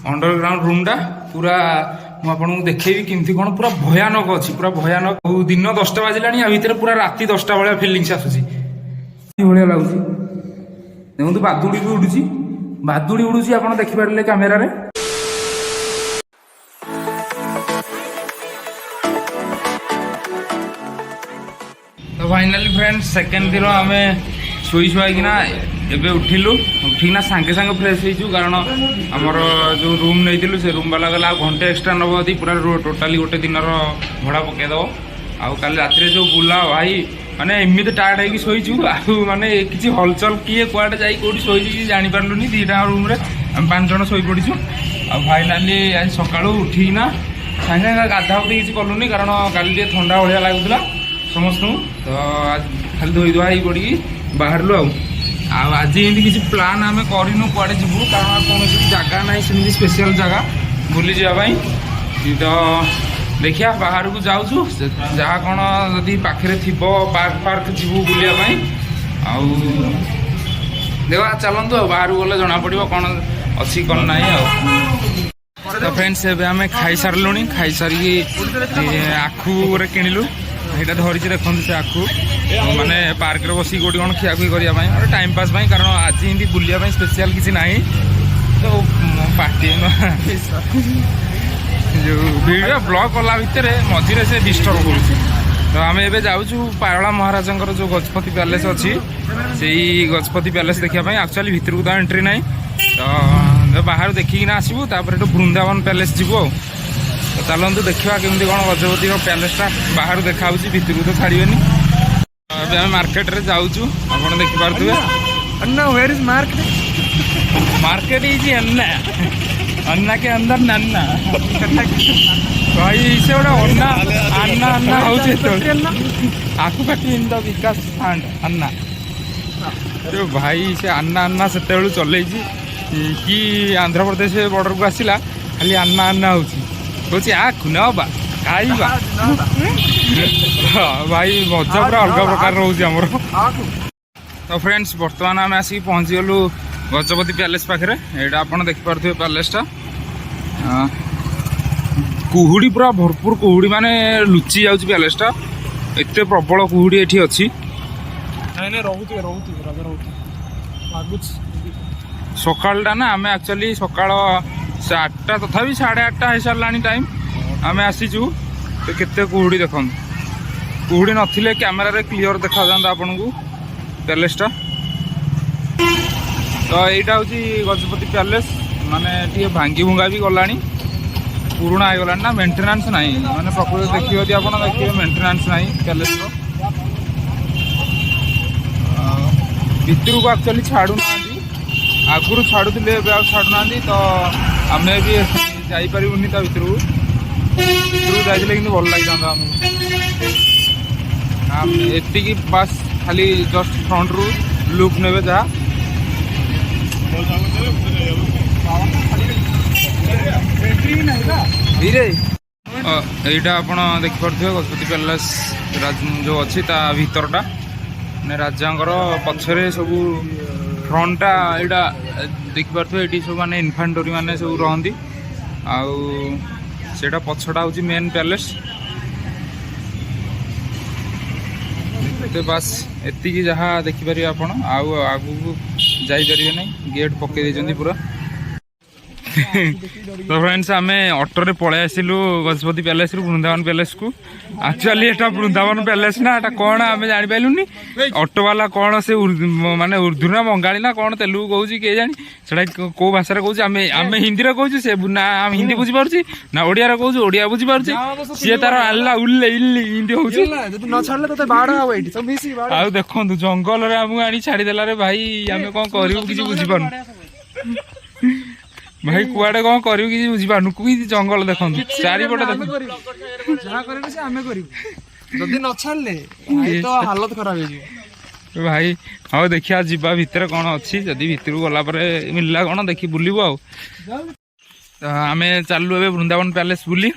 Underground रूमटा पूरा मुझे देखी केमती कौन पूरा भयानक अच्छी पूरा भयानक दिन 10टा बाजिला भितर पूरा राति 10टा भाया फिलिंगस आसूसी भाया लगुच देखो बादुड़ी भी उड़ूची बादुड़ी उड़ूची आप देखिपारे कैमेरा रे। तो फाइनाली फ्रेंड्स सेकेंड दिन आम शुई शुआकिना एबे उठिलु उठिना सांगे सांगे फ्रेश हो कारण आमर जो रूम नहीं से रूम वाला गला घंटे एक्सट्रा नब यदि पूरा टोटाली गोटे दिन भड़ा पकईदेव आउ काली रात जो बुला भाई माने एमती टायर्ड होगी शोचु माने किसी हलचल किए कुआडे जाई कोठी शोची जानी पारलुनी दीटा रूम रे हम 5 जन शोई पड़ीचु आ फाइनाली आज सकाळु उठीना सांगे सांगे गाधाउती किसी कलुनी कारण काली टे ठंडा भलिया लागुला समस्त तो आज खाली धोई धुआ पड़ी बाहरलु आज एमती किसी प्लान आम करूँ कुआडे जीवु कारण कौन जगह ना सेमती स्पेशल जगह बुली जावाई तो देखिया बाहर को जाऊँ जहाँ कौन जदि पाखे थी पार्क पार्क जीवु बुलायापाई आउ देखा चलतु बाहर गले जना पड़ो कौन अच्छी कौन ना तो फ्रेंड्स एवं आम खाई सारूँ खाई सारी आखु गोटे किणिलु यहाँ धरी देखते से आखु माने पार्क रे बस गोटे कौन खियाखुई करने टाइम पास कारण आज एमती बुलाया स्पेशल किसी ना तो पार्टी जो वीडियो ब्लॉग कला भितर मझे से डिस्टर्ब कर तो आम एवं जाऊँ पारला महाराज जो गजपति पैलेस अच्छी से गजपति पैलेस देखापी एक्चुअली भितर को तो एंट्री ना तो बाहर देखिकिना आसबू तो वृंदावन पैलेस जीवु तो चलतु देखा केमती कौन गजपति पैलेसटा बाहर देखा भितर को तो छाड़े आम मार्केट रे जाऊँ आप देखिपे अन्ना where is market market is अन्ना अन्ना के अंदर नन्ना भाई से गोटे अन्ना अन्ना अन्ना हो आकु काटी इन द विकास फांड अन्ना जो भाई से अन्ना अन्ना से चल कि आंध्र प्रदेश बॉर्डर को आसला खाली अन्ना अन्ना होची आखु नबा खाइबा भाई मजा पूरा अलग प्रकार रोमर। तो फ्रेंड्स बर्तमान आम आसिक पहुँची गलु गजपति पैलेस पाखे यहाँ आप देखिपे पैलेसटा कुहुड़ी पूरा भरपूर कुहुड़ी माने लुचि जाऊँ पैलेसटा एत प्रबल कुहुड़ी ये अच्छी सकाळटा ना आम एक्चुअली सकाळ 8टा तथा 8:30 हो सारा टाइम आम आसीचु तो केते कुहुड़ी देखो कुहुड़ी नथिले कैमेरा रे क्लियर देखा जाता आपन को पैलेसटा। तो यहाँ हूँ गजपति पैलेस माने टे भांगी भुंगा भी गला पुराणा हो गला ना मेंटेनेंस ना माने प्रकृति देखिए आप देखिए मेंटेनेंस ना पैलेस भितर को एक्चुअली छाड़ू ना आगुरी छाड़ुले छाड़ूना तो आम भी जापरूनी ता भितर को जाइए कि भल लगी था आमको एति बास खाली जस्ट फ्रंट रू लुक ने जहाँ यहाँ आप देखिपे गजपति पैलेस जो अच्छी भितरटा मैंने राजांर पछरे सब फ्रंटा यहाँ देखिपे ये सब माने इन्फांटरी माने सब रहती आटा पछटा हूँ मेन पैलेस बास एति जहाँ देखिपारे आप आगू जापर ना गेट पकई पूरा। तो फ्रेंड्स आम ऑटो रे पलि आसिलु गजपति पैलेस वृंदावन पैलेस को एक्चुअली एटा वृंदावन पैलेस ना एटा कौन आम जानी पाइलुनी ऑटो वाला कौन से माने उर्दू ना बंगाली ना कौन तेलुगु कहूँ किए जानी से कौ भाषा कहूँ आम हिंदी रे कहूँ से ना आम हिंदी बुझी पार्ची ना ओडिया रे कहूँ ओडिया बुझी पार्ची सी तार आल्ला उल्ले इल्ली हिंदी होऊ देखो जंगल रे आमको आनी छाड़ीदेला रे भाई आम कौन करूँ किसी बुझी पारनु भाई कुआडे कौन करू कि बुझीपारनु कि जंगल देखो चारिपटे हालत खराब भाई हाँ देखिया जीवा भितर कौन अच्छी जदि भितर गला मिलला कौन देखी बुलू आम चलू ए वृंदावन पैलेस बुली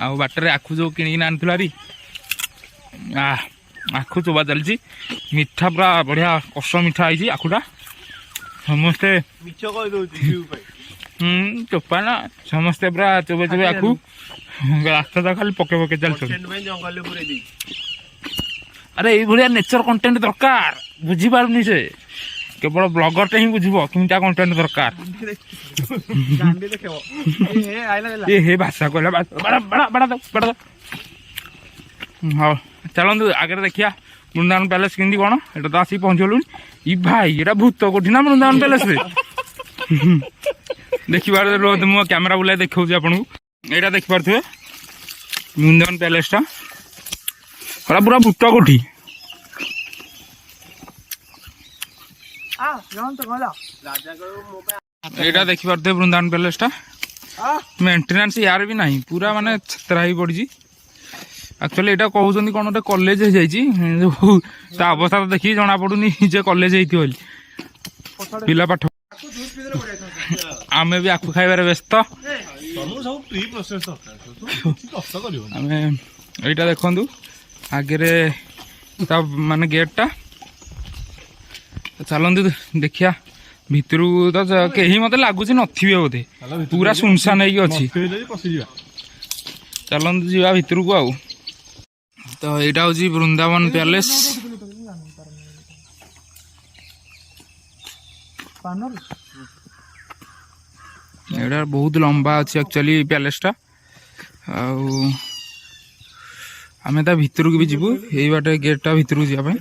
आ बाटर आखु जो किणिक आनी आखु चोबा चलती मिठा पूरा बढ़िया कष मिठा आई आखुटा समस्ते ଚୋପା ନା ସମସ୍ତେ ପୁରା ଚୋବେ ଚୋବେ ଆଖୁ ରାସ୍ତା ତ ଖାଲି ପକେ ପକେ ଚାଲିଛନ୍ତି। ଜଙ୍ଗଲରେ ପୁରେଇ ଦେଇଛି। ଆରେ ଏଇଭଳିଆ ନେଚର କଣ୍ଟେଣ୍ଟ ଦରକାର, ବୁଝିପାରୁନି ସେ କେବଳ ବ୍ଲଗରଟେ ହିଁ ବୁଝିବ କେମିତିଆ କଣ୍ଟେଣ୍ଟ ଦରକାର। ଏ ହେ ଭାଷା କହିଲା ହଉ ଚାଲନ୍ତୁ ଆଗରେ ଦେଖିବା ବୃନ୍ଦାବନ ପ୍ୟାଲେସ କେମିତି କଣ। ଏଟା ତ ଆସିକି ପହଞ୍ଚିଗଲୁଣି। ଇ ଭାଇ ଏଟା ଭୂତ କୋଠି ନା ବୃନ୍ଦାବନ ପ୍ୟାଲେସରେ ଦେଖିପାରୁଥିବେ। ମୁଁ କ୍ୟାମେରା ବୁଲାଇ ଦେଖାଉଛି ଆପଣଙ୍କୁ। ଏଇଟା ଦେଖିପାରୁଥିବେ ବୃନ୍ଦାବନ ପ୍ୟାଲେସଟା ପୁରା ଭୂତ କୋଠି। ଏଇଟା ଦେଖିପାରୁଥିବେ ବୃନ୍ଦାବନ ପ୍ୟାଲେସଟା। ମେଣ୍ଟେନାନ୍ସ ୟାର ବି ନାହିଁ, ପୁରା ମାନେ ଛେତରା ହେଇ ପଡିଛି। ଆକ୍ଚୁଆଲି ଏଇଟା କହୁଛନ୍ତି କଣ ଗୋଟେ କଲେଜ ହେଇଯାଇଛି, ତା ଅବସ୍ଥା ତ ଦେଖିକି ଜଣା ପଡୁନି ଯେ କଲେଜ ହେଇଥିବ ବୋଲି। ପିଲା ପାଠ ଆମେ ବି ଆଖୁ ଖାଇବାରେ ବ୍ୟସ୍ତ। ଆମେ ଏଇଟା ଦେଖନ୍ତୁ ଆଗରେ ତା ମାନେ ଗେଟଟା। ଚାଲନ୍ତୁ ଦେଖିବା ଭିତରକୁ। ତ କେହି ମତେ ଲାଗୁଛି ନଥିବେ ବୋଧେ, ପୁରା ସୁନସାନ ହେଇକି ଅଛି। ଚାଲନ୍ତୁ ଯିବା ଭିତରକୁ ଆଉ। ତ ଏଇଟା ହଉଛି ବୃନ୍ଦାବନ ପ୍ୟାଲେସ। ଏଇଟା ବହୁତ ଲମ୍ବା ଅଛି ଆକ୍ଚୁଆଲି ପ୍ୟାଲେସଟା। ଆଉ ଆମେ ତା ଭିତରକୁ ବି ଯିବୁ। ଏଇ ବାଟେ ଗେଟଟା ଭିତରକୁ ଯିବା ପାଇଁ।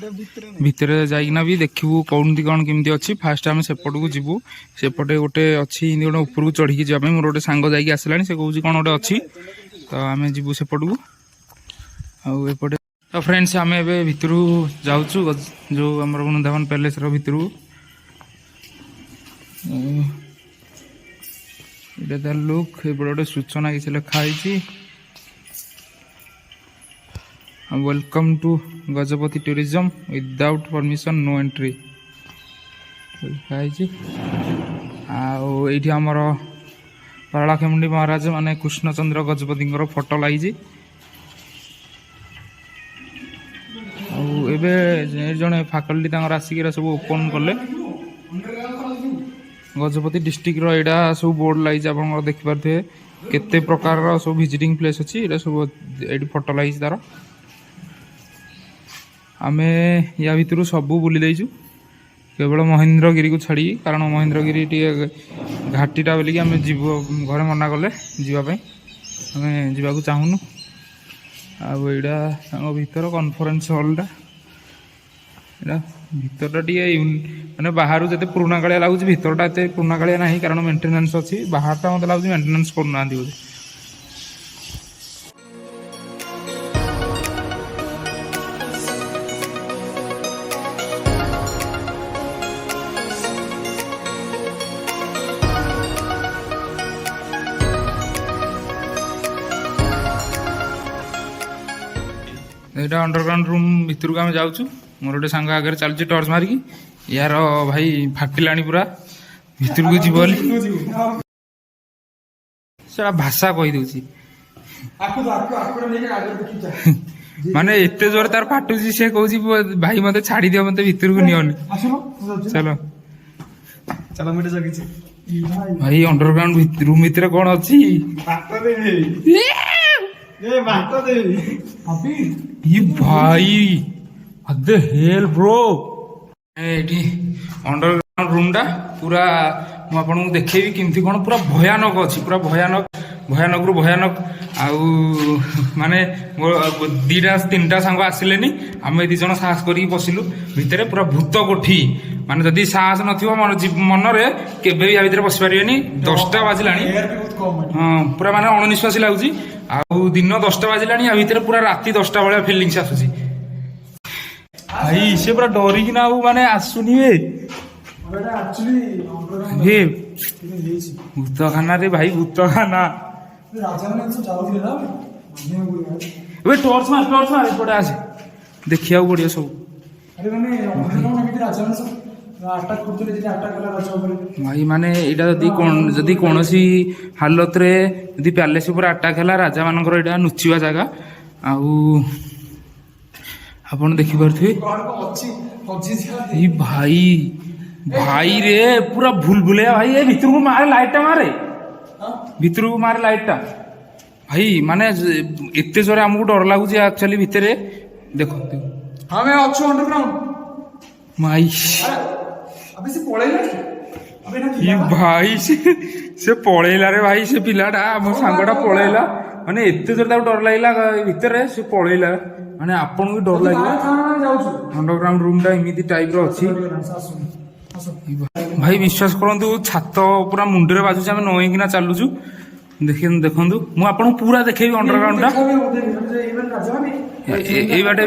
ଭିତରେ ଯାଇକିନା ବି ଦେଖିବୁ କେଉଁଠି କ'ଣ କେମିତି ଅଛି। ଫାଷ୍ଟ ଆମେ ସେପଟକୁ ଯିବୁ। ସେପଟେ ଗୋଟେ ଅଛି ଏମିତି ଗୋଟେ ଉପରକୁ ଚଢ଼ିକି ଯିବା ପାଇଁ। ମୋର ଗୋଟେ ସାଙ୍ଗ ଯାଇକି ଆସିଲାଣି, ସେ କହୁଛି କ'ଣ ଗୋଟେ ଅଛି। ତ ଆମେ ଯିବୁ ସେପଟକୁ। ଆଉ ଏପଟେ ତ ଫ୍ରେଣ୍ଡସ୍ ଆମେ ଏବେ ଭିତରକୁ ଯାଉଛୁ, ଯେଉଁ ଆମର ବୃନ୍ଦାବନ ପ୍ୟାଲେସର ଭିତରକୁ। ଏଇଟା ତାର ଲୁକ୍। ଏପଟେ ଗୋଟେ ସୂଚନା କିଛି ଲେଖା ହେଇଛି, welcome to Gajapati tourism without permission no entry ଲେଖା ହେଇଛି। ଆଉ ଏଇଠି ଆମର ପାରଳାଖେମୁଣ୍ଡି ମହାରାଜ ମାନେ କୃଷ୍ଣଚନ୍ଦ୍ର ଗଜପତିଙ୍କର ଫଟୋ ଲାଗିଛି। ଆଉ ଏବେ ଜଣେ ଫାକଲ୍ଟି ତାଙ୍କର ଆସିକି ଏରା ସବୁ ଓପନ୍ କଲେ। ଗଜପତି ଡିଷ୍ଟ୍ରିକ୍ଟର ଏଇଟା ସବୁ ବୋର୍ଡ ଲାଗିଛି, ଆପଣଙ୍କର ଦେଖିପାରୁଥିବେ କେତେ ପ୍ରକାରର ସବୁ ଭିଜିଟିଂ ପ୍ଲେସ୍ ଅଛି। ଏଇଟା ସବୁ ଏଇଠି ଫଟୋ ଲାଗିଛି ତାର। ଆମେ ୟା ଭିତରୁ ସବୁ ବୁଲି ଦେଇଛୁ କେବଳ ମହେନ୍ଦ୍ରଗିରିକୁ ଛାଡ଼ିକି, କାରଣ ମହେନ୍ଦ୍ରଗିରି ଟିକେ ଘାଟିଟା ବୋଲିକି ଆମେ ଯିବୁ, ଘରେ ମନା କଲେ ଯିବା ପାଇଁ, ଆମେ ଯିବାକୁ ଚାହୁଁନୁ। ଆଉ ଏଇଟା ତାଙ୍କ ଭିତର କନଫରେନ୍ସ ହଲ୍ଟା। ଏଇଟା ଭିତରଟା ଟିକେ ମାନେ ବାହାରୁ ଯେତେ ପୁରୁଣା କାଳିଆ ଲାଗୁଛି, ଭିତରଟା ଏତେ ପୁରୁଣା କାଳିଆ ନାହିଁ, କାରଣ ମେଣ୍ଟେନାନ୍ସ ଅଛି। ବାହାରଟା ମୋତେ ଲାଗୁଛି ମେଣ୍ଟେନାନ୍ସ କରୁନାହାନ୍ତି ବୋଧେ। ଏଇଟା ଅଣ୍ଡରଗ୍ରାଉଣ୍ଡ ରୁମ୍ ଭିତରକୁ ଆମେ ଯାଉଛୁ। ମୋର ଗୋଟେ ସାଙ୍ଗ ଆଗରେ ଚାଲୁଛି ଟର୍ଚ ମାରିକି। ୟାର ଭାଇ ଫାଟିଲାଣି ପୁରା, ଭିତରକୁ ଯିବ ବୋଲି ସେଟା ଭାଷା କହିଦଉଛି। ମାନେ ଏତେ ଜୋରେ ତାର ଫାଟୁଛି, ସେ କହୁଛି ଭାଇ ମତେ ଛାଡିଦିଅ, ମତେ ଭିତରକୁ ନିଅନି। ଚାଲ ଭାଇ ଅଣ୍ଡରଗ୍ରାଉଣ୍ଡ ରୁମ୍ ଭିତରେ କଣ ଅଛି? ଭାଇ ବ୍ରୋ, ଏଇଠି ଅଣ୍ଡରଗ୍ରାଉଣ୍ଡ ରୁମ୍ ଟା ପୁରା ମୁଁ ଆପଣଙ୍କୁ ଦେଖେଇବି କେମିତି କଣ। ପୁରା ଭୟାନକ ଅଛି, ପୁରା ଭୟାନକରୁ ଭୟାନକ। ଆଉ ମାନେ ଦିଟା ତିନିଟା ସାଙ୍ଗ ଆସିଲେନି, ଆମେ 2 ଜଣ ସାହସ କରିକି ପଶିଲୁ ଭିତରେ। ପୁରା ଭୂତ କୋଠି, ମାନେ ଯଦି ସାହସ ନଥିବ ମନରେ କେବେ ବି ୟା ଭିତରେ ପଶି ପାରିବେନି। 10ଟା ବାଜିଲାଣି, ହଁ ପୁରା ମାନେ ଅଣନିଶ୍ୱାସୀ ଲାଗୁଛି। ଆଉ ଦିନ 10ଟା ବାଜିଲାଣି, ୟା ଭିତରେ ପୁରା ରାତି 10ଟା ଭଳିଆ ଫିଲିଙ୍ଗସ୍ ଆସୁଛି। ଭାଇ ସେ ପୁରା ଡରିକିନା ଆଉ ମାନେ ଆସୁନି। ଭୂତଖାନାରେ ଭାଇ, ଭୂତଖାନା। ଏବେ ଟର୍ଚ ମାର ଏପଟେ ଆସେ, ଦେଖିବାକୁ ପଡିବ ସବୁ। ଭାଇ ମାନେ ଏଇଟା ଯଦି କୌଣସି ହାଲତରେ ଯଦି ପ୍ୟାଲେସ ଉପରେ ଆଟାକ୍ ହେଲା, ରାଜା ମାନଙ୍କର ଏଇଟା ନୁଚିବା ଜାଗା। ଆଉ ଆପଣ ଦେଖିପାରୁଥିବେ ଭାଇ ରେ ପୁରା ଭୁଲ ଭୁଲେଆ। ଭାଇ ଏ ଭିତରକୁ ମାରେ, ଲାଇଟ୍ ଟା ମାରେ। ଭିତରକୁ ମାରେ ଲାଇଟଟା ଭାଇ ମାନେ ଏତେ ଜୋରେ ଆମକୁ ଡର ଲାଗୁଛି ଆକ୍ଚୁଆଲି ଭିତରେ ଦେଖନ୍ତୁ। ଆମେ ଅଛୁ ଅଣ୍ଡରଗ୍ରାଉଣ୍ଡ ମାଇ अबे से पळेला अबे ना ଇ ଭାଇ ସେ ପଳେଇଲା ରେ ଭାଇ ସେ ପିଲାଟା ଆମ ସାଙ୍ଗଟା ପଳେଇଲା ମାନେ ଏତେ ଜୋରେ ତାକୁ ଡର ଲାଗିଲା ଭିତରେ ସେ ପଳେଇଲା ମାନେ ଆପଣଙ୍କୁ ଡର ଲାଗିଲା। ଯାଉଛୁ ଅଣ୍ଡରଗ୍ରାଉଣ୍ଡ ରୁମ୍ ଟା ଏମିତି ଟାଇପ ର ଅଛି ଭାଇ ବିଶ୍ୱାସ କରନ୍ତୁ ଛାତ ପୁରା ମୁଣ୍ଡରେ ବାଜୁଛି ଆମେ ନଇଁକିନା ଚାଲୁଛୁ ଦେଖନ୍ତୁ ମୁଁ ଆପଣଙ୍କୁ ପୁରା ଦେଖେଇବି ଅଣ୍ଡରଗ୍ରାଉଣ୍ଡ ଟା ଏଇ ବାଟେ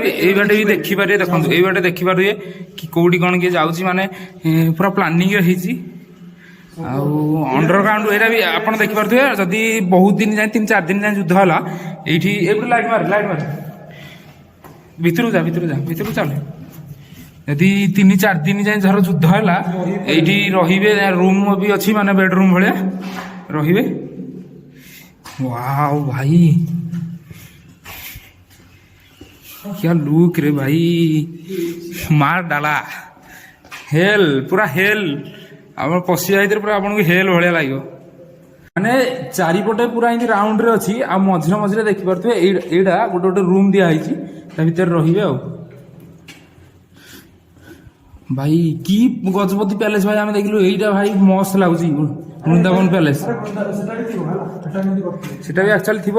ବି ଦେଖିପାରିବେ ଦେଖନ୍ତୁ ଏଇ ବାଟେ ଦେଖିପାରିବେ କି କୋଉଠି କଣ କିଏ ଯାଉଛି ମାନେ ପୁରା ପ୍ଲାନିଂ ହେଇଛି ଆଉ ଅଣ୍ଡରଗ୍ରାଉଣ୍ଡ ଏଇଟା ବି ଆପଣ ଦେଖିପାରୁଥିବେ ଯଦି ବହୁତ ଦିନ ଯାଏ 3-4 ଦିନ ଯାଏ ଯୁଦ୍ଧ ହେଲା ଏଇଠି ଏପଟେ ଲାଇଟ୍ ମାରେ ଭିତରକୁ ଚାଲେ ଯଦି 3-4 ଦିନ ଯାଏ ଧର ଯୁଦ୍ଧ ହେଲା ଏଇଠି ରହିବେ ରୁମ୍ ବି ଅଛି ମାନେ ବେଡରୁମ୍ ଭଳିଆ ରହିବେ। वाओ भाई क्या लुक रे भाई मार डाला हेल पूरा हेल आप पशि जाइए पूरा आपको हेल भाया लगे माने चारिपटे पूरा एमती राउंड रे अच्छी आ मझिरे मझिरे देखिपे एटा गोटे गोटे रूम दिखाई भितर रहिबे आ भाई की गजपति पैलेस भाई आम देखिलु एटा भाई मस्त लगुच वृंदावन पैलेस सेटा भी एक्चुअली थी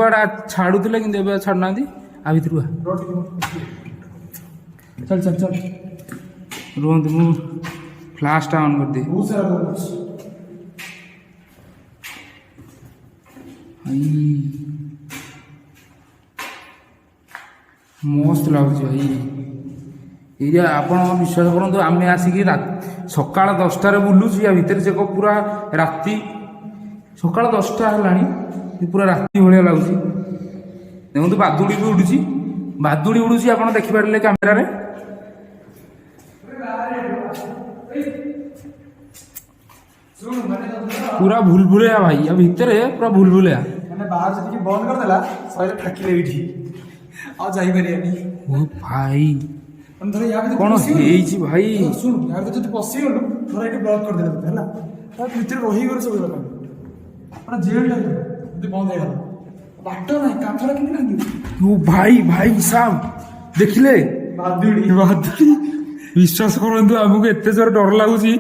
छाड़ुले कि छाड़ना आ भर चल चल चल रुहतु मु फ्लाश टा ऑन कर दे मस्त लगुच भाई ये आप विश्वास करूँ आम आसिक सकाल 10टार बुलूँ या भितर चेक पूरा राति सकाल 10टा है पूरा राति भाया लगुच देखो बादुड़ी भी उड़ूसी आप देखिपारे कैमेरा रे पूरा भूलभुलिया भाई या भितर पूरा भूलभुलिया बाहर से बंद करदेला सरे ठाकिले एठी आ जाई परियानी ओ भाई धर या कौन हेची भाई सुन या तो जति पसी गलो थोड़ा एठी ब्लॉक कर देला हैला ता भीतर रही गरो सब लोग पूरा जेल टाइप जति बंद हे गला बाटो नहीं काठरा कि नहीं ओ भाई भाई साहब देखिले बादुड़ी विश्वास करंतु हमको एते जोर डर लागुची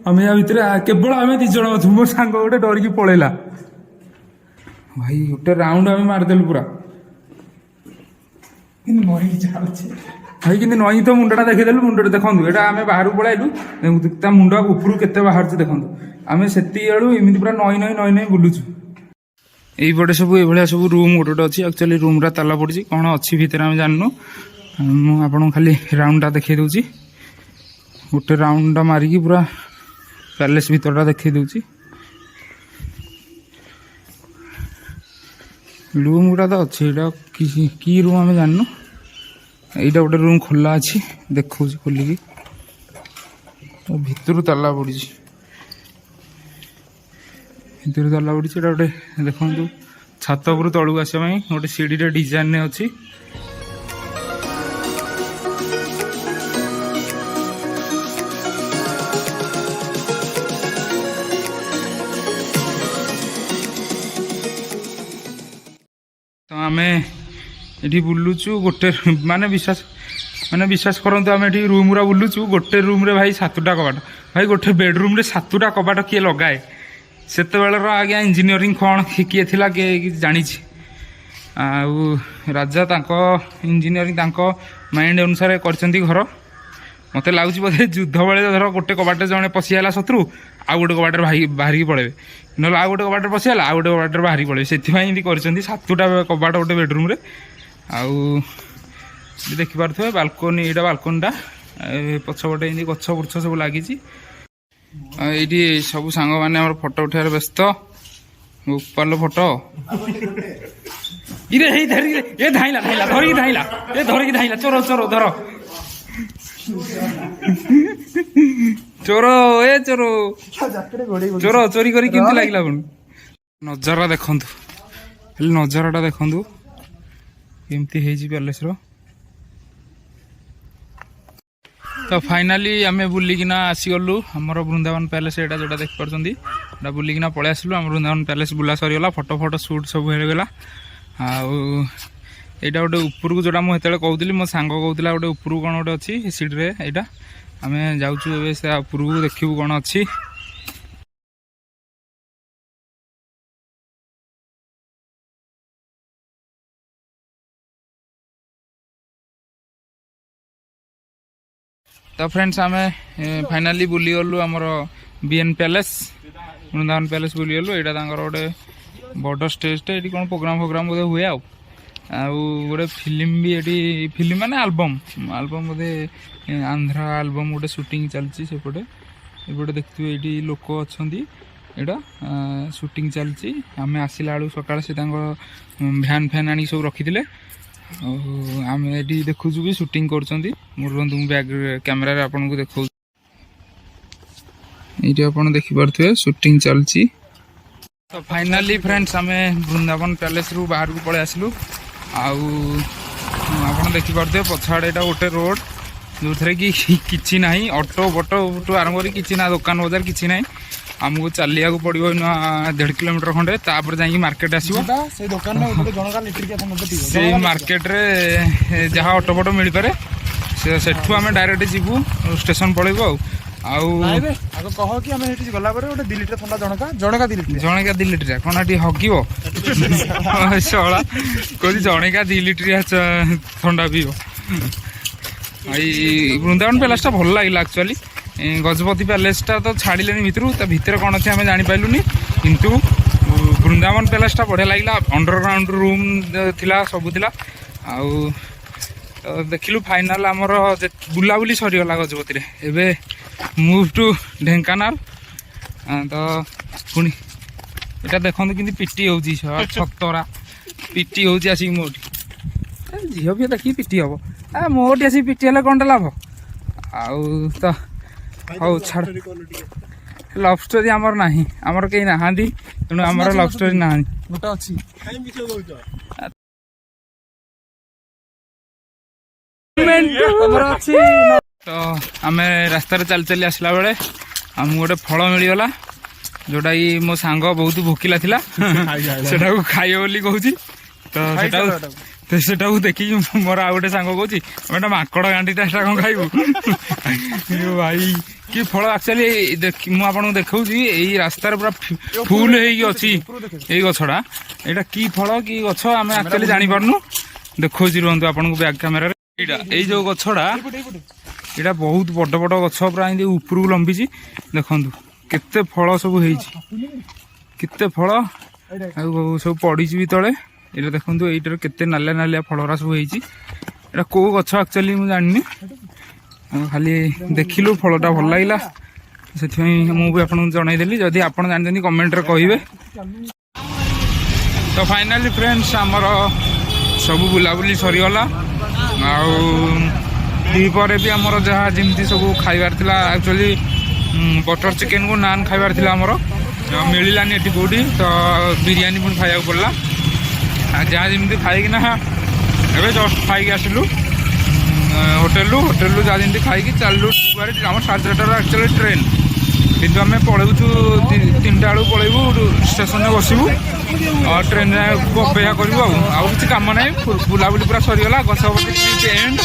आम या भितर केवल आम 2 जण अच्छु मो सांग गोटे डरिकी पळेला भाई गोटे राउंड आम मारदेलु पूरा इन मरी जाउछे भाई कि नई तो मुंडा देखीदेलु मुंड देखो यहाँ आम बाहर पलैलु मुंड उपरू के बाहर देखो आम से एमती पूरा नई नई बुलुचु यहीपटे सब ये सब रूम गोटे गोटे अच्छी एक्चुअली रूम रा ताला पड़ी कौन अच्छी भितर आम जानू मुझे खाली राउंड टा देखी दूसरी गोटे राउंड टा मारिकी पूरा पैलेस भितर देखी दूसरी रूम गुड़ा तो अच्छी कि रूम आम जानू यहीटा गोटे रूम खोला अच्छी देखा खोलिकी भितर ताला पड़ी भितर ताला पड़ी गोटे देखु छात उपर तलू आसवा गोटे सीढ़ी डिजाइन अच्छी तो आम ये बुलुचु गोटे माने विश्वास करंतु आम ये रूम रा बुलुचु गोटे रूम रे भाई 7टा कबाट भाई गोटे बेडरूम रे 7टा कबाट किए लगाए सेत आज्ञा इंजीनियरिंग कौन किए थिला किए जानी आउ राजा इंजीनियरिंग माइंड अनुसार करचंती घर मत लगुच बोधे युद्ध बेले धर गोटे कबाट जड़े पशिगला शत्रु आउ गोटे कबाट बाहर पड़े ना आउ गोटे कबाट पशिगला आउ गोटे कबाट बाहर पड़े से 7टा कबाट गोटे बेडरूम रे आउ देखिपे बालकोनी यहाँ बालकोनीटा पछपटे ये गछ बुर्छ सब लगी ये सब सांग मैंने फोटो उठार व्यस्त गोपाल फोटो इरे ये धाइला धरिकी धाइला चोर चोर धर चोर ए चोर चोर चोरी करी केमती लागला पुणी नजारा देखंतु नजाराटा देखंतु केमती हेजी पैलेस रो तो फाइनाली आम बुलिकिना आसीगलु आमर वृंदावन पैलेस एटा जोटा देख पार्टी एटा बुलिकिना पलि आसलु आम वृंदावन पैलेस बुला सरीगला फोटो फोटो सुट सब होगला आईटा गोटे उपरको जोटा मुझे कहूली मो सांग कहूला गोटे उपरको कौन गोटे अच्छी सीड्रे यहाँ आम जाऊँ से उपरको देखू कौन अच्छी तो फ्रेंड्स आम फाइनाली बुली गलु आमर बीएन पैलेस वृंदावन पैलेस बुली गलु यहाँ गोटे बड़ स्टेजटे ये कौन प्रोग्राम फोग्राम बोधे हुए गोटे फिल्म भी ये फिल्म माने आल्बम बोधे आंध्रा आल्बम गोटे शूटिंग चलती सेपटे एपटे देखते ये लोक अच्छा यहाँ शूटिंग चलती आम आसला बेलू सकाल से भैन फैन आनी सब रखी आम ये देखु भी शूटिंग कर बैग कैमेरा आपन को देखा ये आप देखिपे शूटिंग चलती तो फाइनाली फ्रेंड्स आम वृंदावन पैलेस रु बाहर को पलि आसलु आप देखिपे पछाड़े यहाँ गोटे रोड जो थे कि किसी ना ऑटो बटो टू आरंभ कर किसी ना दुकान बजार किसी ना आमको चलिया पड़ो 1.5 किलोमीटर खंडे तापर जाकि मार्केट आसो से मार्केट रे जहाँ ऑटो बटो मिल पारे सेठू आम डायरेक्ट जीवु स्टेशन पलैबू कह कि आम गला गोटे 2 लिटर थंडा जनका 2 लिटर कौन ये हगिव शला कह जनका 2 लिटर थंडा पीब वृंदावन पैलेसटा भल लगे एक्चुअली गजपति पैलेसटा तो छाड़े भितर कौन अच्छे आम जापारूनी किंतु वृंदावन पैलेसटा बढ़िया लगे अंडरग्राउंड रूम थिला सब थिला आउ तो देखिलु फाइनाल आमर बुलाबुली सरीगला गजपति एबे मूव टू ढेंकानाल तो पुणी यहाँ देखते कि पिटी हो छतरा पिटी हो मोटी झील भी देखिए पिटी हम मोटी आसिक पिटी हेल्ले कौन लाभ आउ तो हौ छाड़ लव स्टोरी आमर ना आमर कहीं ना तेणु आमर लव स्टोरी ना गोटे अच्छी तो आम रास्तार चल चली आसला बेले आम गोटे फल मिलगला जोटा कि मो सांग बहुत भोकिला थिला सेटा को खाइए बोली कहूँ तो सेटा देखिए मोर आ गोटे सांग कहूँ माकड़ गांडीटा कौन खाइबू भाई कि फल एक्चुअली मुझे देखा यही रास्तार पूरा फुल होगी गछड़ा यहाँ कि फल कि गछ आम एक्चुअली जापारनु देखो रुहतु आपन को बैक कैमेरा ये जो गछड़ा यहाँ बहुत बड़ बड़ गछ पूरा ऊपर को लंबी देखु केते फल सब केते फल सब पड़ी भी तले ये देखो यहीटर केते नालिया नालिया फलरा सब होता कौ गछ एक्चुअली मुझे जानी खाली देखिलु फलटा भल लगे से मुझे आपको जनईदेली जदि आप जानते कमेंट कहे तो फाइनाली फ्रेंड्स आमर सब बुलाबुली सरीगला आपर भी आमर जहाँ जमी सब खाइबार एक्चुअली बटर चिकेन को नान खाइबार आमर मिलानी ये कौटी तो बिरियानी पुणी खाया पड़ा जहाँ जमी खाईकिना एवं जस्ट खाई आसलु होटेल जहाँ जमी खाई चलू आम 4:30 एक्चुअली ट्रेन किंतु आम पलैबू 3टा बेलू पलैबू स्टेशन में बसबू ट्रेन को अपेक्षा करूँ आउ किसी कम ना बुलाबुली पूरा सरीगला गजपति एंड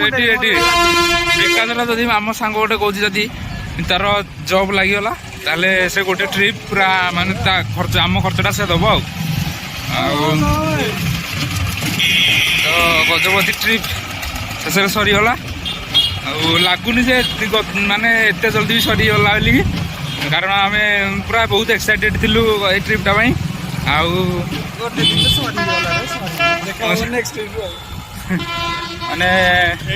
रेडी रेडी विकास जदि आम सांग गोटे कौच जदि तार जॉब लगिगला ताले से गोटे ट्रिप पूरा माने खर्च आम खर्चटा से दब तो गजपति ट्रिप शेष सरीगला लगुनि जे माने एत जल्दी भी सरीगला बोली कारण आम पूरा बहुत एक्साइटेड थिलु ए ट्रिपटा माने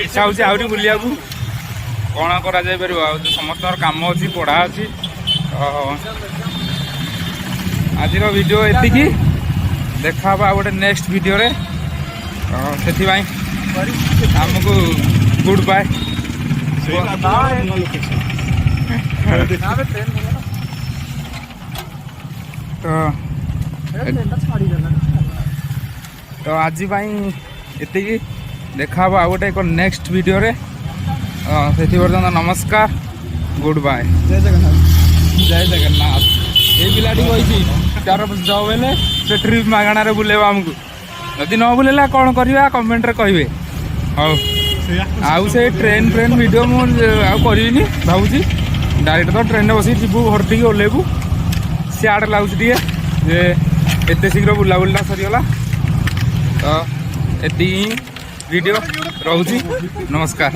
इच्छा हो आहरी बुलिया कौन करा जाय परिबो समस्त काम अच्छी पढ़ा अच्छी आज वीडियो एतिकी देखा गोटे नेक्स्ट वीडियो रे से आमको गुड बाय तो तो आज एतिकी देखा आउ गोटे एक नेक्स्ट वीडियो रे से पर्यंत नमस्कार गुड बाय जय जगन्नाथ। जय जगन्नाथ। ये पिलाटी कही तार जब बेले से ट्रिप मागणार बुलेवा आमको जदि न बुलेला कौन करवा कमेंट रे कहे हाँ आउ से ट्रेन वीडियो मुझे करी भावुँ डायरेक्ट तो ट्रेन बस जीवु घर टी ओह्लैबू सियाड़े लगुच टे एत शीघ्र बुलाबुला सरीगला तो ये वीडियो रोची नमस्कार।